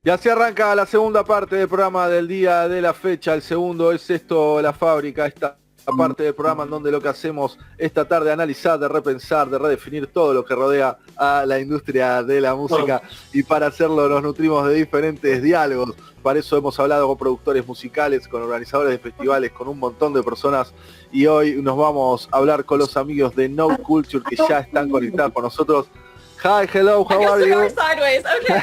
Y así arranca la segunda parte del programa del día de la fecha. El segundo es esto, la fábrica, esta parte del programa en donde lo que hacemos es tratar de analizar, de repensar, de redefinir todo lo que rodea a la industria de la música. Y para hacerlo nos nutrimos de diferentes diálogos. Para eso hemos hablado con productores musicales, con organizadores de festivales, con un montón de personas. Y hoy nos vamos a hablar con los amigos de No Culture que ya están conectados con nosotros. Hi, hello, how are you? We're sideways, okay.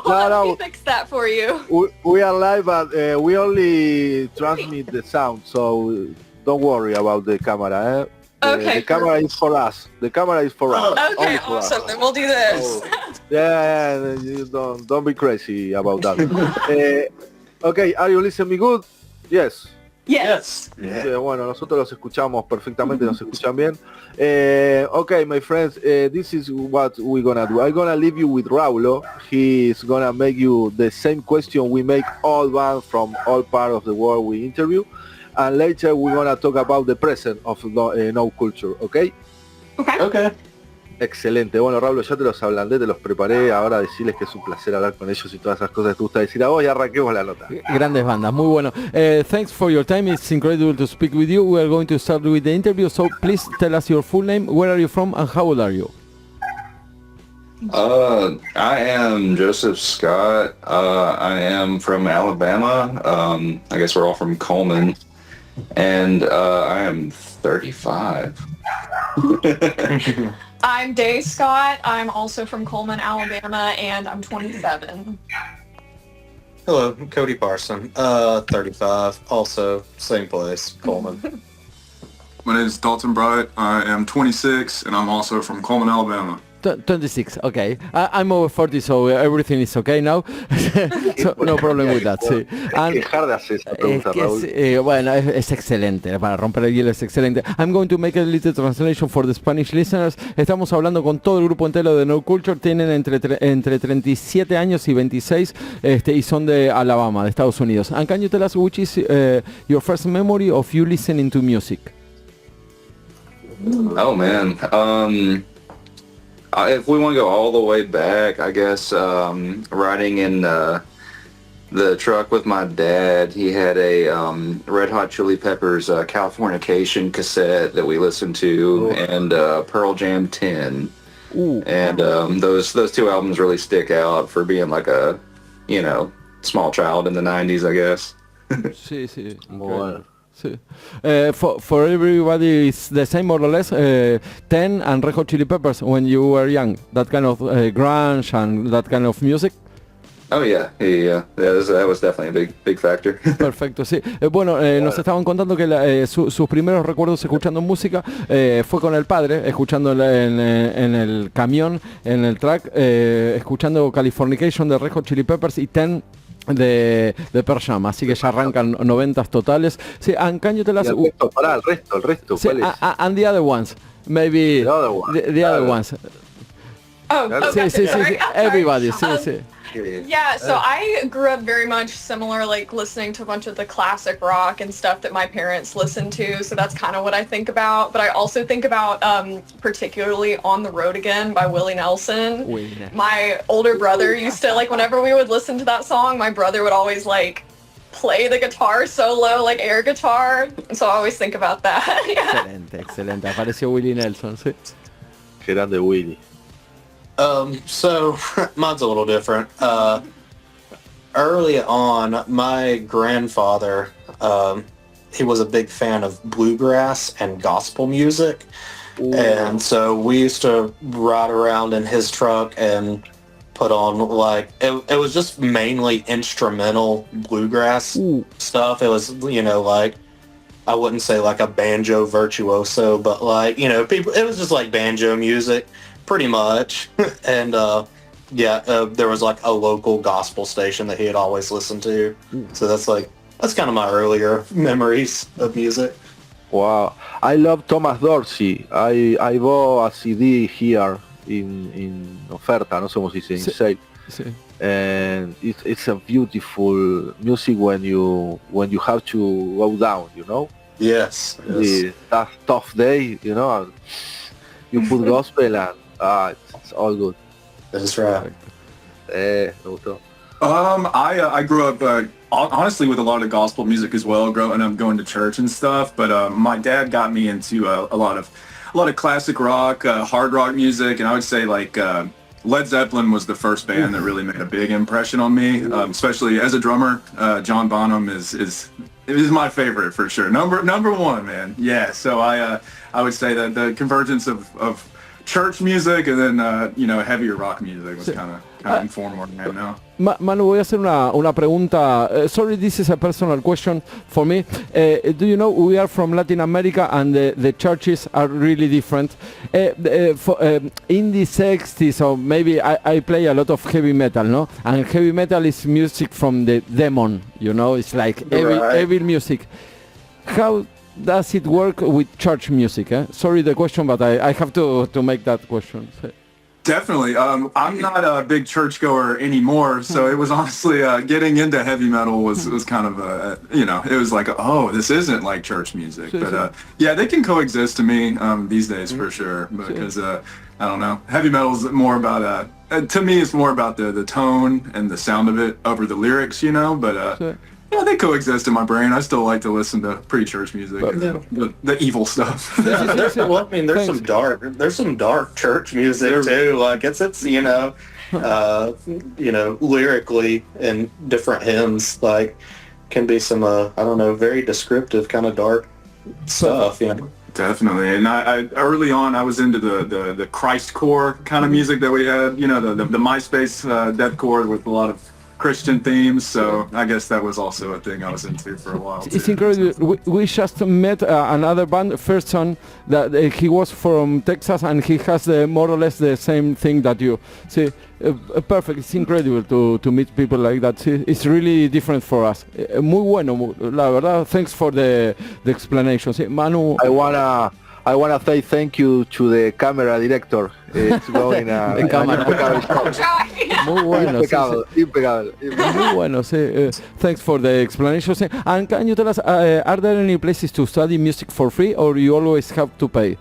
Let me fix that for you. We are live, but we only transmit the sound, so don't worry about the camera. Okay. The camera is for us. The camera is for us. Okay, awesome. Then we'll do this. Yeah, you don't be crazy about that. Okay, are you listening me good? Yes. Yes. Bueno, nosotros los escuchamos perfectamente, nos escuchan bien. Okay, my friends, this is what we're gonna do. I'm gonna leave you with Raulo. He's gonna make you the same question we make all bands from all parts of the world we interview. And later we're gonna talk about the present of No Culture, okay? Okay. Excelente. Bueno, Raulo, ya te los ablandé, te los preparé. Ahora decirles que es un placer hablar con ellos y todas esas cosas que te gusta decir a vos y arranquemos la nota. Grandes bandas, muy bueno. Thanks for your time. It's incredible to speak with you. We are going to start with the interview. So please tell us your full name, where are you from, and how old are you? I am Joseph Scott. I am from Alabama. I guess we're all from Coleman. And I am 35. I'm Day Scott. I'm also from Coleman, Alabama, and I'm 27. Hello, I'm Cody Parson, 35, also same place, Coleman. My name is Dalton Bright. I am 26, and I'm also from Coleman, Alabama. 26, okay. I'm over 40, so everything is okay now. So, no problem with that. Sí. Dejar de hacer esa pregunta, Raúl. Bueno, es excelente, para romper el hielo es excelente. I'm going to make a little translation for the Spanish listeners. Estamos hablando con todo el grupo entero de No Culture. Tienen entre 37 años y 26 y son de Alabama, de Estados Unidos. And can you tell us which is your first memory of you listening to music? Oh, man. If we want to go all the way back, I guess riding in the truck with my dad, he had a Red Hot Chili Peppers Californication cassette that we listened to, and Pearl Jam 10. Ooh. And those two albums really stick out for being like a, small child in the 90s, I guess. Sí. Bueno. Sí. For everybody it's the same more or less, 10 and Red Hot Chili Peppers when you were young, that kind of grunge and that kind of music. Oh yeah, that was definitely a big factor. Perfecto, sí. Nos estaban contando que sus primeros recuerdos escuchando música fue con el padre, escuchando en el camión, en el track, escuchando Californication de Red Hot Chili Peppers y 10 de Pearl Jam, así que ya arrancan 90s totales. Sí, and can you tell us... El resto, sí, ¿cuál es? And the other ones, maybe... The other one. The other ones. Sí, everybody, sí. Yeah, so I grew up very much similar, like listening to a bunch of the classic rock and stuff that my parents listened to, so that's kind of what I think about. But I also think about particularly On the Road Again by Willie Nelson. My older brother used to, like, whenever we would listen to that song, my brother would always, like, play the guitar solo, like air guitar, so I always think about that. Yeah. Excelente. Apareció Willie Nelson, sí. Grande Willie. So mine's a little different. Early on, my grandfather, he was a big fan of bluegrass and gospel music. Ooh. And so we used to ride around in his truck and put on, like, it was just mainly instrumental bluegrass stuff. It was, like, I wouldn't say like a banjo virtuoso, but like, people, it was just like banjo music. Pretty much. And there was like a local gospel station that he had always listened to. So that's kind of my earlier memories of music. Wow, I love Thomas Dorsey. I bought a CD here in oferta, no sé cómo se dice, in sale. Sí. And it's a beautiful music when you have to go down, Yes. That tough day, and you put gospel and it's all good. That's right. Me gustó. I grew up honestly with a lot of gospel music as well, growing up going to church and stuff. But my dad got me into a lot of classic rock, hard rock music, and I would say like Led Zeppelin was the first band that really made a big impression on me, especially as a drummer. John Bonham is my favorite for sure. Number one, man. Yeah. So I would say that the convergence of church music and then heavier rock music was kind of informed more than I am now. Manu, voy a hacer una pregunta. Sorry, this is a personal question for me. Do you know we are from Latin America and the churches are really different? In the 60s, or maybe I play a lot of heavy metal, no? And heavy metal is music from the demon, it's like evil music. How does it work with church music? Sorry the question, but I have to make that question. Definitely. I'm not a big churchgoer anymore, so it was honestly getting into heavy metal was kind of it was like, oh, this isn't like church music. But yeah, they can coexist to me these days for sure, because I don't know, heavy metal is more about to me it's more about the tone and the sound of it over the lyrics, but yeah, they coexist in my brain. I still like to listen to pre-church music, the evil stuff. Well, I mean, there's some dark church music too. Like it's lyrically in different hymns, like can be some very descriptive kind of dark stuff. Definitely. And I early on I was into the Christcore kind of music that we had. The MySpace deathcore with a lot of Christian themes, so I guess that was also a thing I was into for a while too. It's incredible. We just met another band, first son, that he was from Texas and he has more or less the same thing that you. See, perfect. It's incredible to meet people like that. See, it's really different for us. Muy bueno, la verdad. Thanks for the explanation. See, Manu. I wanna say thank you to the camera director. It's going Muy bueno, impecable. Muy bueno, thanks for the explanation. And can you tell us, are there any places to study music for free, or you always have to pay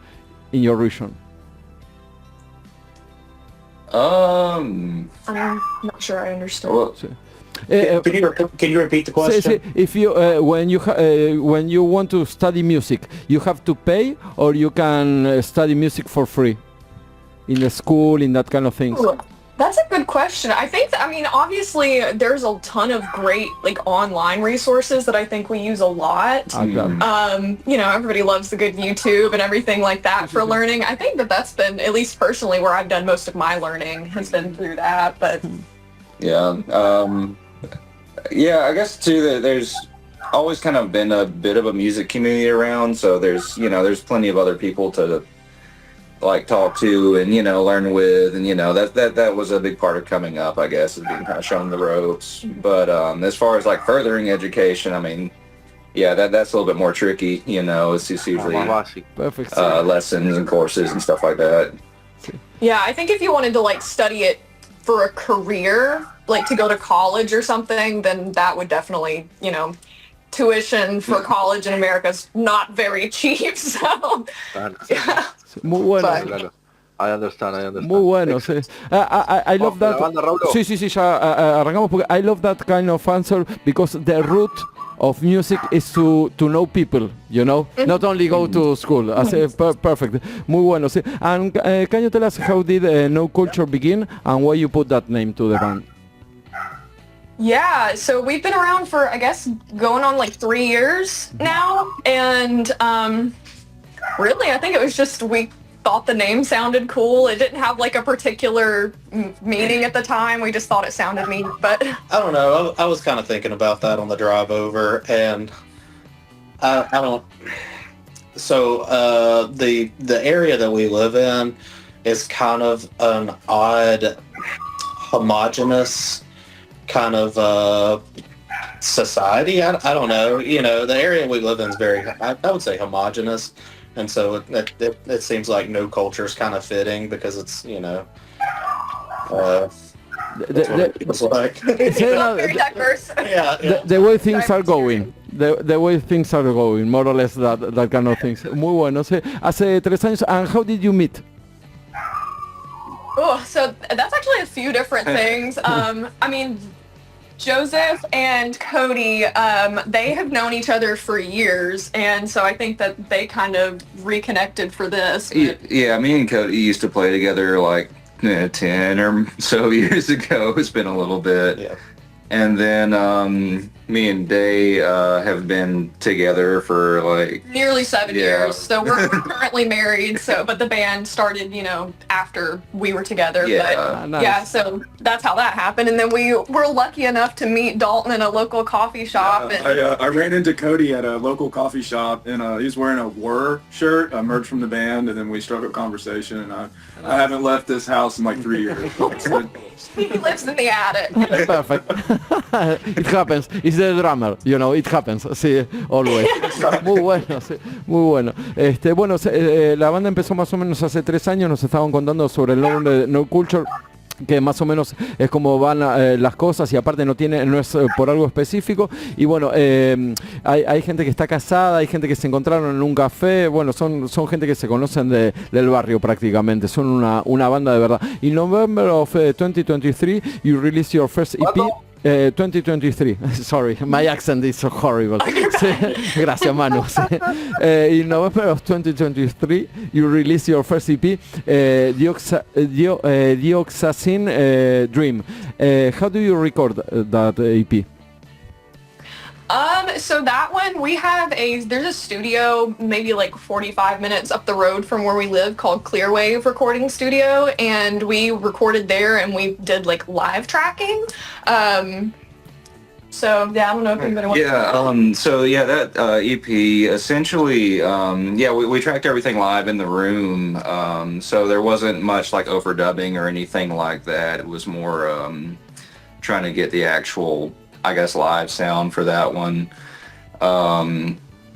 in your region? I'm not sure I understand. Well, Can you repeat the question? If you when you want to study music, you have to pay, or you can study music for free in the school, in that kind of things. That's a good question. I think obviously there's a ton of great online resources that I think we use a lot. Everybody loves the good YouTube and everything like that for learning. I think that's been, at least personally, where I've done most of my learning has been through that. But yeah, I guess too that there's always kind of been a bit of a music community around, so there's plenty of other people to talk to and learn with, and that was a big part of coming up, I guess, is being kind of shown the ropes. But as far as furthering education, that's a little bit more tricky. It's just usually lessons and courses and stuff like that. Yeah, I think if you wanted to study it for a career, to go to college or something, then that would definitely, tuition for college in America is not very cheap, so yeah. Muy bueno. I understand. Muy bueno, sí. I love that. Sí, ya arrancamos porque I love that kind of answer, because the root of music is to know people, not only go to school. I say perfect. Muy bueno, sí. And can you tell us how did No Culture begin and why you put that name to the band? Yeah, so we've been around for, I guess, going on 3 years now, and really, I think it was just we thought the name sounded cool. It didn't have a particular meaning at the time. We just thought it sounded neat, but I don't know. I was kind of thinking about that on the drive over, and I don't. So the area that we live in is kind of an odd, homogenous kind of society. I don't know. The area we live in is very, I would say, homogenous. And so it seems like no culture is kind of fitting, because it's, that's what it feels like. very diverse. Yeah. The way things are going. The way things are going, more or less that kind of things. Muy bueno. Hace 3 años, and how did you meet? Oh, so that's actually a few different things. Joseph and Cody, they have known each other for years, and so I think that they kind of reconnected for this. Yeah, me and Cody used to play together like 10 or so years ago. It's been a little bit. Yeah. And then me and Day have been together for like Nearly 7 years. So we're currently married. So, but the band started, after we were together. Yeah. But, Nice. yeah. So that's how that happened. And then we were lucky enough to meet Dalton in a local coffee shop. And I ran into Cody at a local coffee shop, and he was wearing a Whir shirt, merch from the band, and then we struck up conversation, and I haven't left this house in like 3 years. he lives in the attic. Perfect. It happens. It's the drummer, it happens. Sí, always. Muy bueno, sí, muy bueno. La banda empezó más o menos hace 3 años, nos estaban contando sobre el nombre de No Culture, que más o menos es como van las cosas y aparte no es por algo específico. Y bueno, hay gente que está casada, hay gente que se encontraron en un café, bueno, son gente que se conocen del barrio prácticamente, son una banda de verdad. In November of 2023 you released your first EP. 2023, sorry, my accent is so horrible. Sí, gracias, Manu. Sí. In November of 2023, you released your first EP, Dioxazine Dream. How do you record that EP? So that one, there's a studio maybe like 45 minutes up the road from where we live called Clearwave Recording Studio, and we recorded there and we did like live tracking. So yeah, I don't know if anybody wants to... that EP essentially, we tracked everything live in the room. So there wasn't much like overdubbing or anything like that. It was more trying to get the actual, I guess, live sound for that one.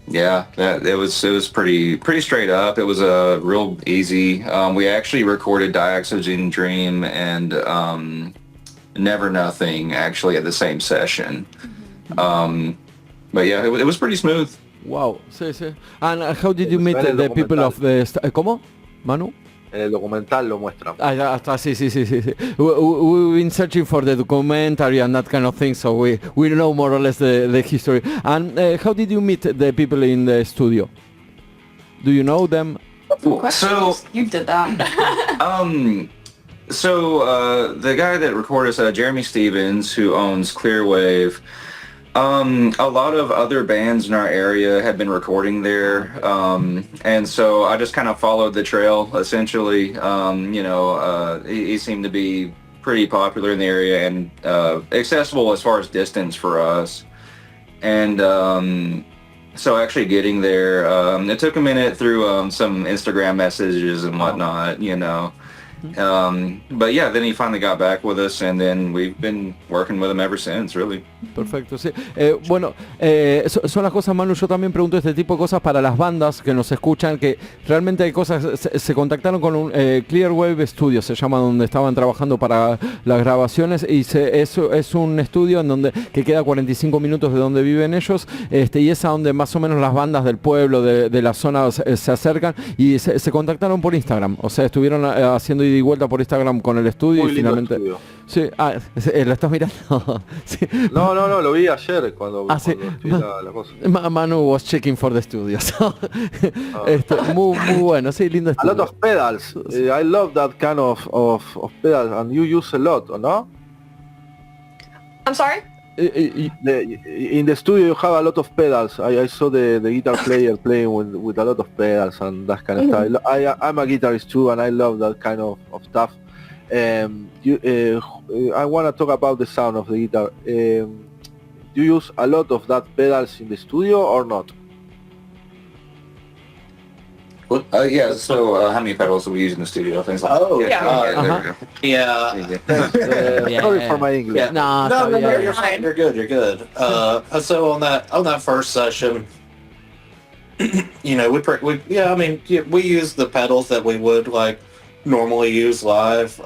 It was pretty straight up. It was real easy. We actually recorded Dioxazine Dream and Never Nothing actually at the same session. But yeah, it was pretty smooth. Wow, sí. And how did you meet the people of the... ¿Cómo? Manu? En el documental lo muestran. Ya está, sí. We've been searching for the documentary and that kind of thing, so we know more or less the history. And how did you meet the people in the studio? Do you know them? So you did that. The guy that recorded us, Jeremy Stevens, who owns Clearwave, a lot of other bands in our area had been recording there, and so I just kind of followed the trail, essentially. He seemed to be pretty popular in the area and accessible as far as distance for us. And so actually getting there, it took a minute through some Instagram messages and whatnot, But yeah, then he finally got back with us, and then we've been working with him ever since, really. Perfecto, sí. Son las cosas, Manu, yo también pregunto este tipo de cosas para las bandas que nos escuchan, que realmente hay cosas, se contactaron con un Clearwave Studio, se llama, donde estaban trabajando para las grabaciones, y es un estudio en donde que queda 45 minutos de donde viven ellos, y es a donde más o menos las bandas del pueblo, de la zona se acercan, y se contactaron por Instagram, o sea, estuvieron haciendo ida y vuelta por Instagram con el estudio. Muy y finalmente estudio. Sí, ¿lo estás mirando? Sí. No, lo vi ayer cuando sí. la cosa. Manu was checking for the studio. So, muy bueno, sí, lindo A estudio. lot of pedals. I love that kind of pedals, and you use a lot, no? I'm sorry? In the studio you have a lot of pedals. I saw the guitar player playing with a lot of pedals and that kind of stuff. I'm a guitarist too, and I love that kind of stuff. I want to talk about the sound of the guitar. Do you use a lot of that pedals in the studio or not? How many pedals do we use in the studio? Things like Sorry for my English. No, you're fine. You're good. So on that first session, we use the pedals that we would like normally use live.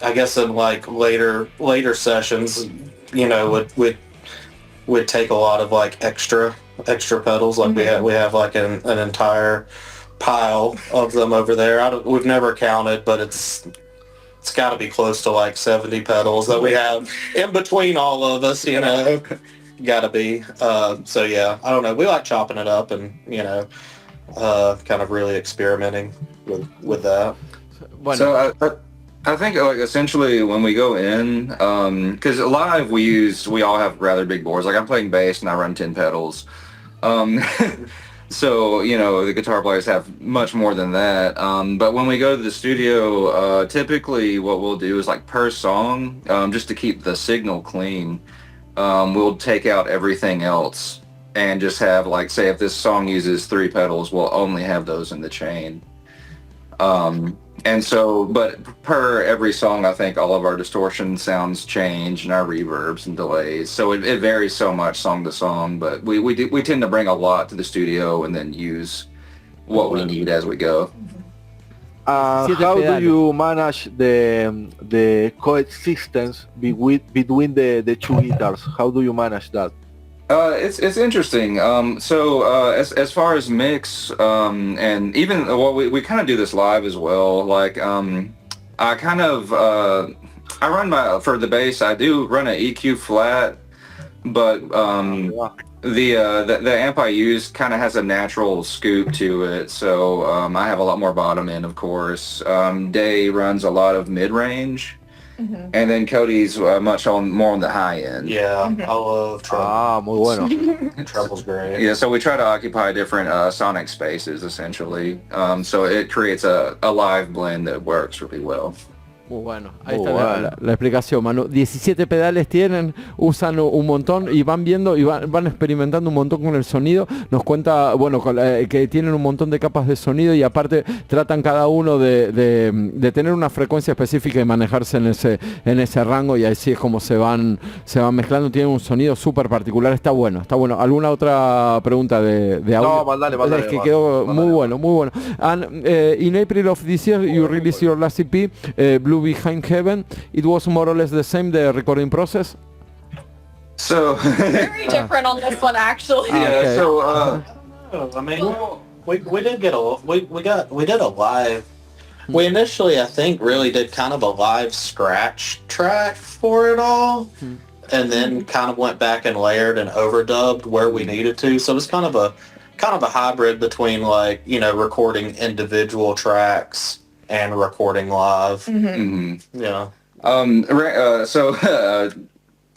I guess in like later sessions, would take a lot of like extra pedals. Like we have like an entire pile of them over there. We've never counted, but it's it's got to be close to like 70 pedals that we have in between all of us, you know. Got to be. So yeah, I don't know. We like chopping it up and, you know, kind of really experimenting with that. So I think like essentially when we go in, because live we all have rather big boards. Like I'm playing bass and I run 10 pedals. So, you know, the guitar players have much more than that. But when we go to the studio, typically what we'll do is like per song, just to keep the signal clean, we'll take out everything else and just have like, say if this song uses 3 pedals, we'll only have those in the chain. And so, but per every song, I think all of our distortion sounds change and our reverbs and delays. So it varies so much song to song, but we tend to bring a lot to the studio and then use what we need as we go. How do you manage the coexistence between the 2 guitars? How do you manage that? It's interesting. As far as mix, and even we kind of do this live as well. Like I kind of I run for the bass. I do run an EQ flat, but the amp I use kind of has a natural scoop to it. So I have a lot more bottom end, of course. Day runs a lot of mid range. Mm-hmm. And then Cody's much more on the high end. Yeah, I love treble. Muy bueno. Treble's great. Yeah, so we try to occupy different sonic spaces, essentially. So it creates a live blend that works really well. Muy bueno, ahí está la explicación, Manu. 17 pedales tienen, usan un montón y van viendo y van experimentando un montón con el sonido. Nos cuenta, bueno, que tienen un montón de capas de sonido y aparte tratan cada uno de tener una frecuencia específica y manejarse en ese rango, y así es como se van mezclando. Tienen un sonido súper particular, está bueno. ¿Alguna otra pregunta de audio? No, mandale. Es que quedó muy bueno. And in April of this year you released your last EP, Blue Behind Heaven. It was more or less the same, the recording process? So Very different on this one, actually. yeah, okay. so I mean, we did get we did a live. We initially, I think, really did kind of a live scratch track for it all, and then kind of went back and layered and overdubbed where we needed to. So it was kind of a hybrid between, like, you know, recording individual tracks and recording live. Mm-hmm. Yeah.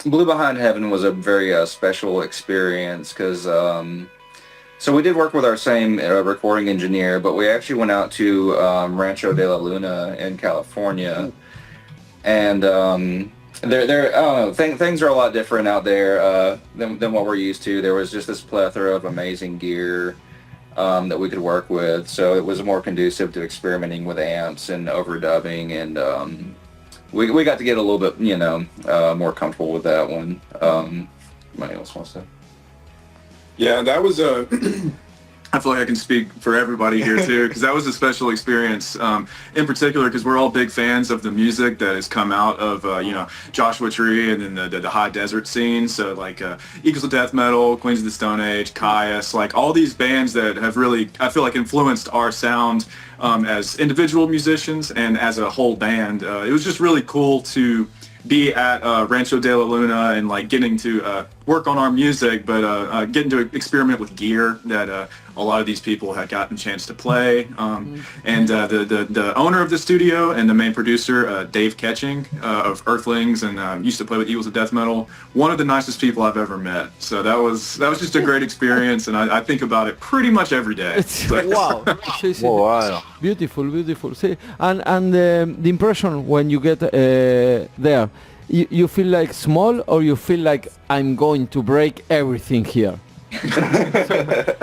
Blue Behind Heaven was a very special experience because so we did work with our same recording engineer, but we actually went out to Rancho de la Luna in California, and things are a lot different out there than what we're used to. There was just this plethora of amazing gear that we could work with, so it was more conducive to experimenting with amps and overdubbing, and we got to get a little bit, you know, more comfortable with that one. Anybody else wants to? Yeah, that was a I feel like I can speak for everybody here too, because that was a special experience, in particular because we're all big fans of the music that has come out of, you know, Joshua Tree and then the high desert scene. So like Eagles of Death Metal, Queens of the Stone Age, Caius, like all these bands that have really, I feel like, influenced our sound as individual musicians and as a whole band. It was just really cool to be at Rancho de la Luna and like getting to work on our music, but getting to experiment with gear that a lot of these people had gotten a chance to play. And the owner of the studio and the main producer, Dave Ketching of Earthlings, and used to play with Eagles of Death Metal, one of the nicest people I've ever met. So that was just a great experience, and I think about it pretty much every day. Wow. Wow. Beautiful. See, and the impression when you get there, you feel like small, or you feel like I'm going to break everything here? It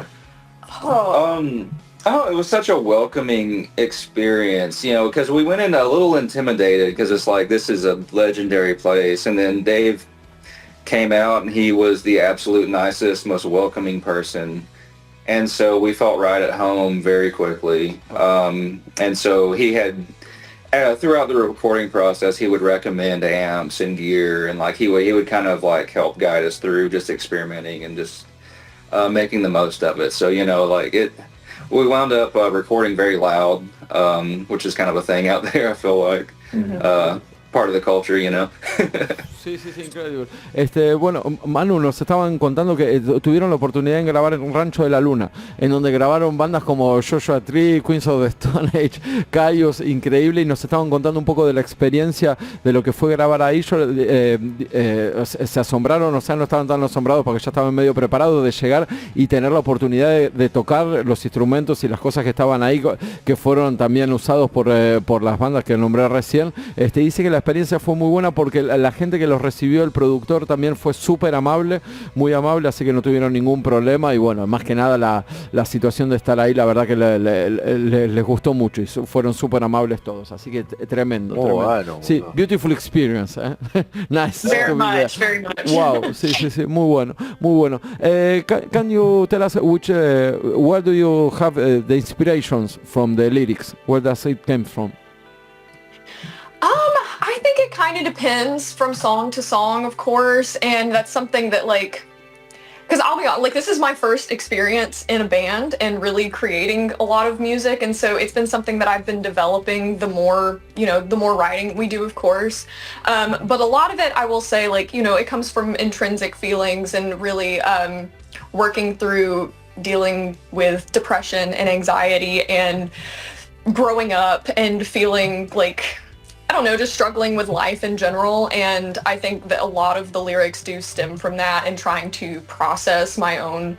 was such a welcoming experience, you know, because we went in a little intimidated because it's like, this is a legendary place. And then Dave came out and he was the absolute nicest, most welcoming person. And so we felt right at home very quickly. And so he had, throughout the recording process, he would recommend amps and gear, and like he would kind of like help guide us through just experimenting and just making the most of it. So, you know, like we wound up recording very loud, which is kind of a thing out there, I feel like. part of the culture, you know. Sí, increíble. Bueno, Manu, nos estaban contando que tuvieron la oportunidad de grabar en un Rancho de la Luna, en donde grabaron bandas como Joshua Tree, Queens of the Stone Age, Caius, increíble, y nos estaban contando un poco de la experiencia de lo que fue grabar ahí. Se asombraron, o sea, no estaban tan asombrados porque ya estaban medio preparados de llegar y tener la oportunidad de tocar los instrumentos y las cosas que estaban ahí, que fueron también usados por las bandas que nombré recién. Dice que la experiencia fue muy buena porque la gente que los recibió, el productor también fue súper amable, muy amable, así que no tuvieron ningún problema. Y bueno, más que nada la situación de estar ahí, la verdad que les gustó mucho y fueron súper amables todos, así que tremendo. Bueno, sí, beautiful experience. Nice. Very much. Wow, sí, muy bueno. Can you tell us where do you have the inspirations from the lyrics? Where does it come from? I think it kind of depends from song to song, of course, and that's something that, like, because I'll be honest, like, this is my first experience in a band and really creating a lot of music, and so it's been something that I've been developing the more writing we do, of course. But a lot of it, I will say, like, it comes from intrinsic feelings and really working through dealing with depression and anxiety and growing up and feeling like, I don't know, just struggling with life in general, and I think that a lot of the lyrics do stem from that and trying to process my own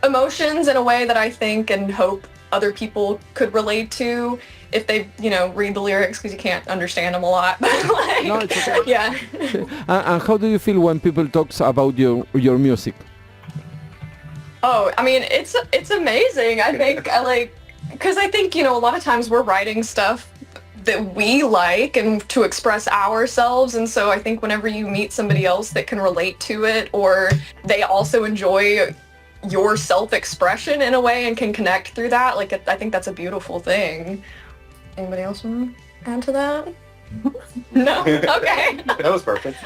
emotions in a way that I think and hope other people could relate to if they, read the lyrics, because you can't understand them a lot. But like, no, it's okay. Yeah. And how do you feel when people talk about your music? Oh, I mean, it's amazing. I think because I think, a lot of times we're writing stuff that we like and to express ourselves, and so I think whenever you meet somebody else that can relate to it, or they also enjoy your self-expression in a way and can connect through that, like, I think that's a beautiful thing. Anybody else want to add to that? No, okay. That was perfect.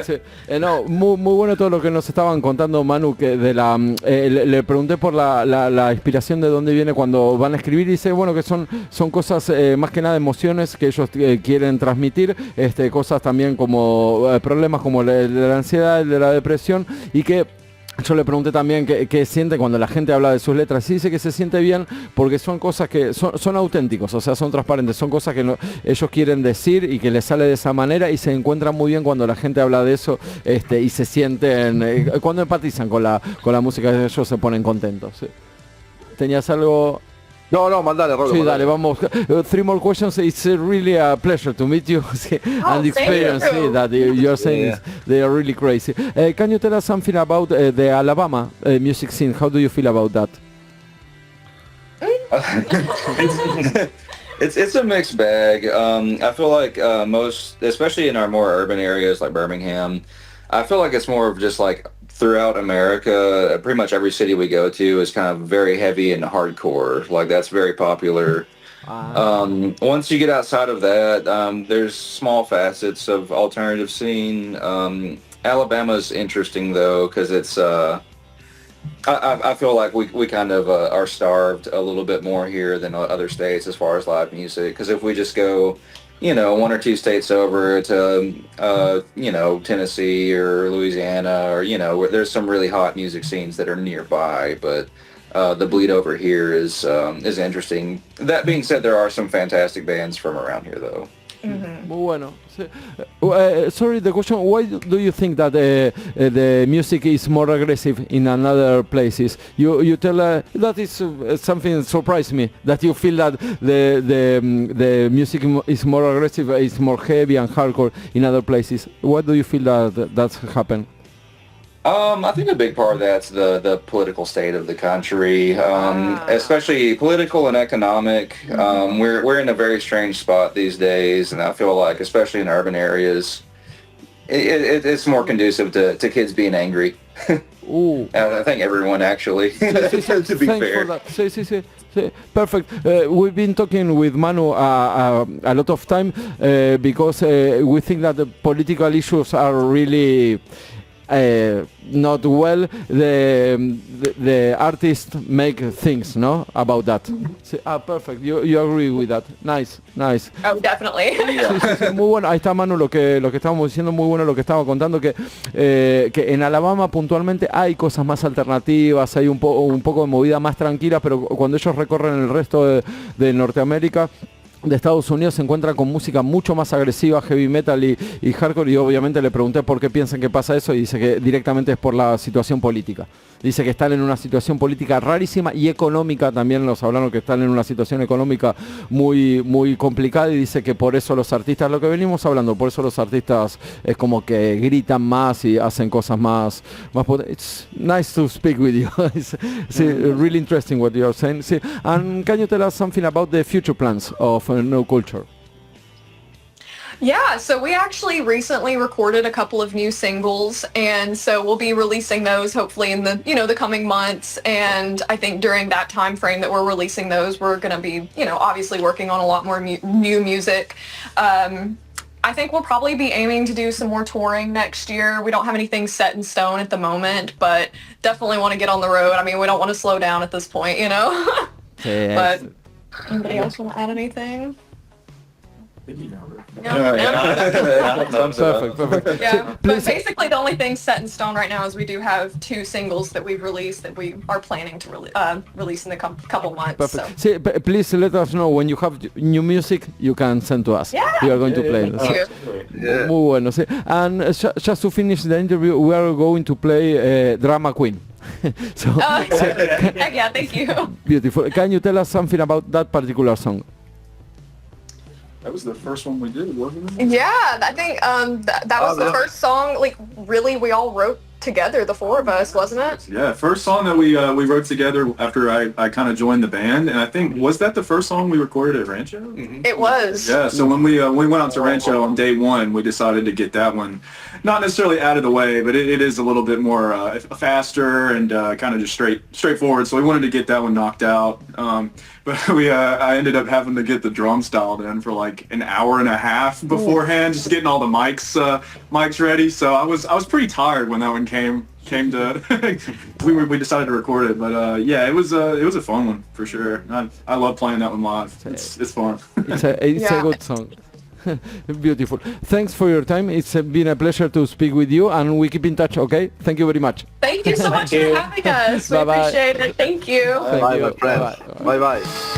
Sí. No, muy bueno todo lo que nos estaban contando, Manu, que le pregunté por la inspiración de dónde viene cuando van a escribir, y dice, bueno, que son cosas más que nada emociones que ellos quieren transmitir, cosas también como problemas como el de la ansiedad, el de la depresión, y que yo le pregunté también qué siente cuando la gente habla de sus letras. Y dice que se siente bien porque son cosas que son auténticos, o sea, son transparentes, son cosas que ellos quieren decir y que les sale de esa manera, y se encuentran muy bien cuando la gente habla de eso, y se sienten, cuando empatizan con la música, ellos se ponen contentos. ¿Sí? ¿Tenías algo? No, mandale, Rolo. Sí, mandale. dale, vamos. 3 more questions. It's really a pleasure to meet you and the experience that you're saying they are really crazy. Can you tell us something about the Alabama music scene? How do you feel about that? It's a mixed bag. I feel like most, especially in our more urban areas like Birmingham, I feel like it's more of just like throughout America, pretty much every city we go to is kind of very heavy and hardcore. Like, that's very popular. Once you get outside of that, there's small facets of alternative scene. Alabama's interesting though, because it's I feel like we kind of are starved a little bit more here than other states as far as live music. Because if we just go, 1 or 2 states over to, Tennessee or Louisiana, or, where there's some really hot music scenes that are nearby, but the bleed over here is interesting. That being said, there are some fantastic bands from around here, though. Mm-hmm. Muy bueno. Sorry, the question, why do you think that the music is more aggressive in another places? You tell that is something that surprised me, that you feel that the music is more aggressive, is more heavy and hardcore in other places. Why do you feel that's happened? I think a big part of that's the political state of the country, especially political and economic. We're in a very strange spot these days, and I feel like, especially in urban areas, it's more conducive to kids being angry. I think everyone, actually, to be fair. Sí. Perfect. We've been talking with Manu a lot of time because we think that the political issues are really not well, the artists make things, no, about that. Perfect. You agree with that? Nice. Oh, definitely. Sí, muy bueno. Ahí está, Manu, lo que estábamos diciendo, muy bueno lo que estaba contando, que en Alabama puntualmente hay cosas más alternativas, hay un poco de movida más tranquila, pero cuando ellos recorren el resto de Norteamérica, de Estados Unidos, se encuentra con música mucho más agresiva, heavy metal y hardcore, y obviamente le pregunté por qué piensan que pasa eso, y dice que directamente es por la situación política. Dice que están en una situación política rarísima y económica, también nos hablaron que están en una situación económica muy, muy complicada, y dice que por eso los artistas, lo que venimos hablando, por eso los artistas es como que gritan más y hacen cosas más It's nice to speak with you. It's really interesting what you're saying. And can you tell us something about the future plans of No Culture? Yeah, so we actually recently recorded a couple of new singles, and so we'll be releasing those hopefully in the coming months. And I think during that time frame that we're releasing those, we're going to be, obviously working on a lot more new music. I think we'll probably be aiming to do some more touring next year. We don't have anything set in stone at the moment, but definitely want to get on the road. I mean, we don't want to slow down at this point, But anybody else want to add anything? Perfect. Yeah, but basically the only thing set in stone right now is we do have 2 singles that we've released that we are planning to release in a couple months. So. Please let us know when you have new music, you can send to us. Yeah. We are going to play. Yeah. Muy bueno, sí. And just to finish the interview, we are going to play Drama Queen. Yeah, thank you. Beautiful. Can you tell us something about that particular song? That was the first one we did, wasn't it? Yeah, I think that was the first song, really we all wrote together, the 4 of us, wasn't it? Yeah, first song that we wrote together after I kind of joined the band, and I think, was that the first song we recorded at Rancho? Mm-hmm. It was. Yeah, so when we went out to Rancho on day 1, we decided to get that one, not necessarily out of the way, but it is a little bit more faster and kind of just straightforward, so we wanted to get that one knocked out. But I ended up having to get the drum styled in for like an hour and a half beforehand, just getting all the mics ready. So I was pretty tired when that one came to we decided to record it. But yeah, it was a fun one for sure. I love playing that one live. It's fun. It's a good song. Beautiful. Thanks for your time. It's been a pleasure to speak with you, and we keep in touch. Okay. Thank you very much. Thank you so much for having us. We appreciate it. Thank you. Bye, my friend. Bye.